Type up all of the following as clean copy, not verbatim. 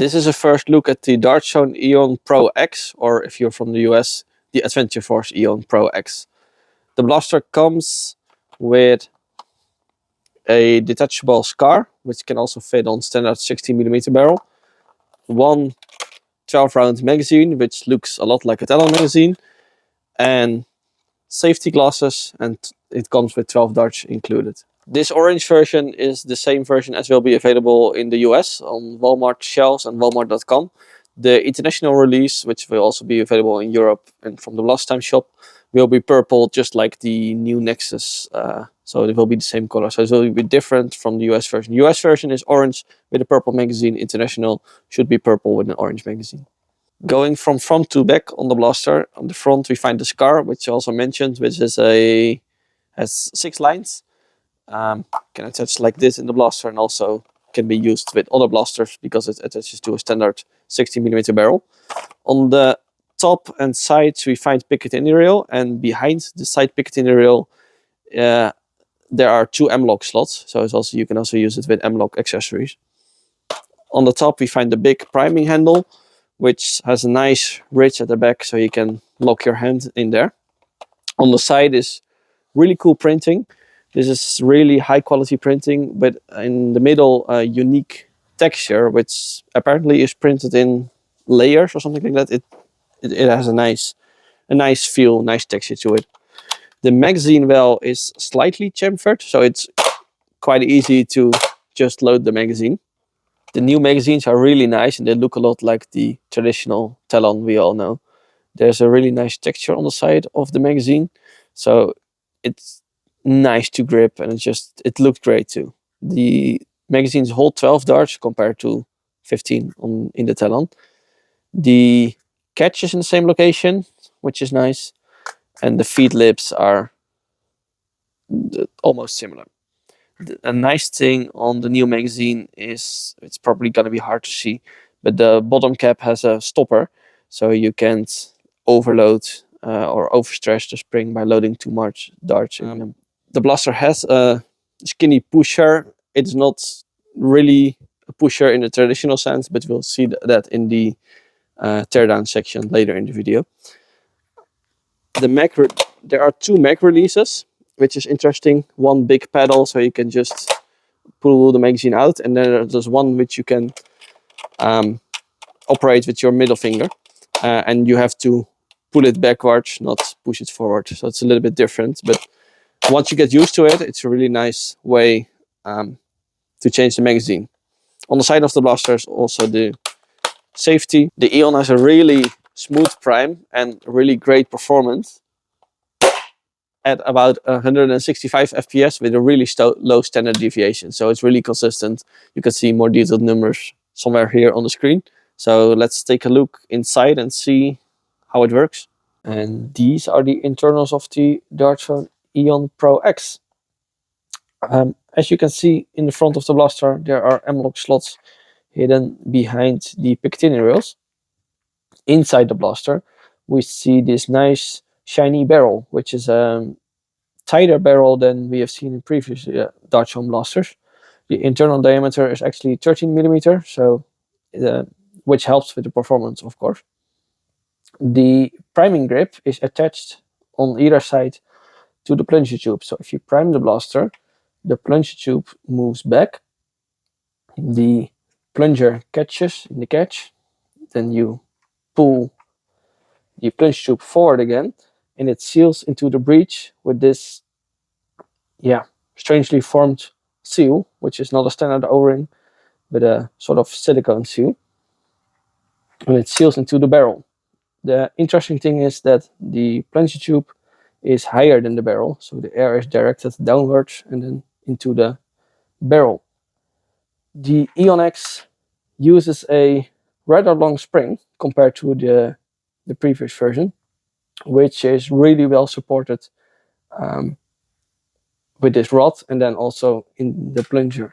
This is a first look at the Dart Zone Aeon Pro X, or if you're from the US, the Adventure Force Aeon Pro X. The blaster comes with a detachable scar, which can also fit on standard 16mm barrel. One 12-round magazine, which looks a lot like a Talon magazine, and safety glasses, and it comes with 12 darts included. This orange version is the same version as will be available in the US on Walmart shelves and Walmart.com. The international release, which will also be available in Europe and from the Last Time shop, will be purple, just like the new Nexus. So it will be the same color. So it will be different from the US version. The US version is orange with a purple magazine. International should be purple with an orange magazine. Going from front to back on the blaster, on the front we find the scar, which I also mentioned, which is has 6 lines. Can attach like this in the blaster, and also can be used with other blasters because it attaches to a standard 16mm barrel. On the top and sides we find Picatinny rail, and behind the side Picatinny rail there are 2 M-lock slots, so it's also, you can also use it with M-lock accessories. On the top we find the big priming handle, which has a nice ridge at the back, so you can lock your hand in there. On the side is really cool printing. This is really high quality printing, but in the middle a unique texture, which apparently is printed in layers or something like that. It has a nice feel, nice texture to it. The magazine well is slightly chamfered, so it's quite easy to just load the magazine. The new magazines are really nice, and they look a lot like the traditional Talon we all know. There's a really nice texture on the side of the magazine, so it's nice to grip, and it looks great too. The magazines hold 12 darts compared to 15 in the Talon. The catch is in the same location, which is nice, and the feed lips are almost similar. A nice thing on the new magazine is, it's probably going to be hard to see, but the bottom cap has a stopper, so you can't overload or overstretch the spring by loading too much darts in them. The blaster has a skinny pusher. It's not really a pusher in the traditional sense, but we'll see that in the teardown section later in the video. There are 2 mag releases, which is interesting. One big pedal, so you can just pull the magazine out, and then there's one which you can operate with your middle finger, and you have to pull it backwards, not push it forward. So it's a little bit different, but once you get used to it, it's a really nice way to change the magazine. On the side of the blaster is also the safety. The Aeon has a really smooth prime and really great performance at about 165 FPS with a really low standard deviation. So it's really consistent. You can see more detailed numbers somewhere here on the screen. So let's take a look inside and see how it works. And these are the internals of the Dart Zone Aeon Pro X. As you can see in the front of the blaster, there are M-lock slots hidden behind the Picatinny rails. Inside the blaster, we see this nice shiny barrel, which is a tighter barrel than we have seen in previous Dart Zone blasters. The internal diameter is actually 13mm, so which helps with the performance, of course. The priming grip is attached on either side to the plunger tube. So if you prime the blaster, the plunger tube moves back, the plunger catches in the catch, then you pull the plunger tube forward again, and it seals into the breech with this strangely formed seal, which is not a standard O-ring, but a sort of silicone seal, and it seals into the barrel. The interesting thing is that the plunger tube is higher than the barrel, so the air is directed downwards and then into the barrel. The Aeon X uses a rather long spring compared to the previous version, which is really well supported with this rod, and then also in the plunger,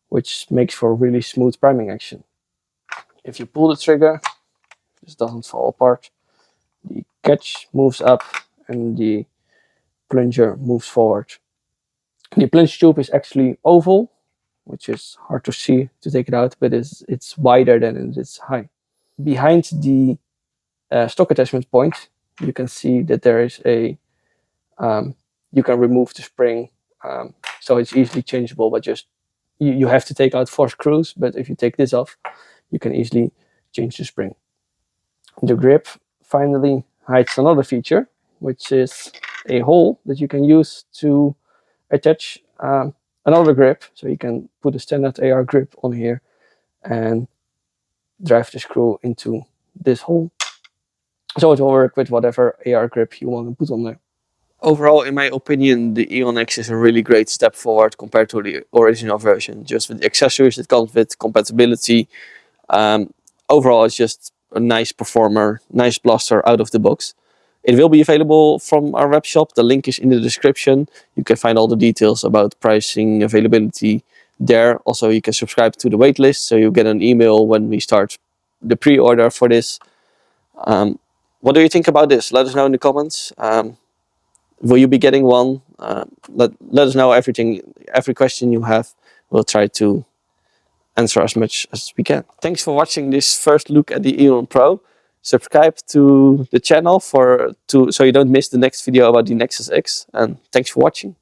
which makes for really smooth priming action. If you pull the trigger, this doesn't fall apart. The catch moves up and the plunger moves forward. The plunger tube is actually oval, which is hard to see to take it out, but it's wider than it is high. Behind the stock attachment point, you can see that there is a you can remove the spring, so it's easily changeable. But just you have to take out 4 screws. But if you take this off, you can easily change the spring. The grip finally hides another feature, which is a hole that you can use to attach another grip. So you can put a standard AR grip on here and drive the screw into this hole. So it will work with whatever AR grip you want to put on there. Overall, in my opinion, the Aeon X is a really great step forward compared to the original version. Just with the accessories it comes with, compatibility. Overall, it's just a nice performer, nice blaster out of the box. It will be available from our web shop. The link is in the description. You can find all the details about pricing, availability there. Also, you can subscribe to the waitlist, so you get an email when we start the pre-order for this. What do you think about this? Let us know in the comments. Will you be getting one? Let us know every question you have. We'll try to answer as much as we can. Thanks for watching this first look at the Aeon Pro. Subscribe to the channel so you don't miss the next video about the Nexus X. And thanks for watching.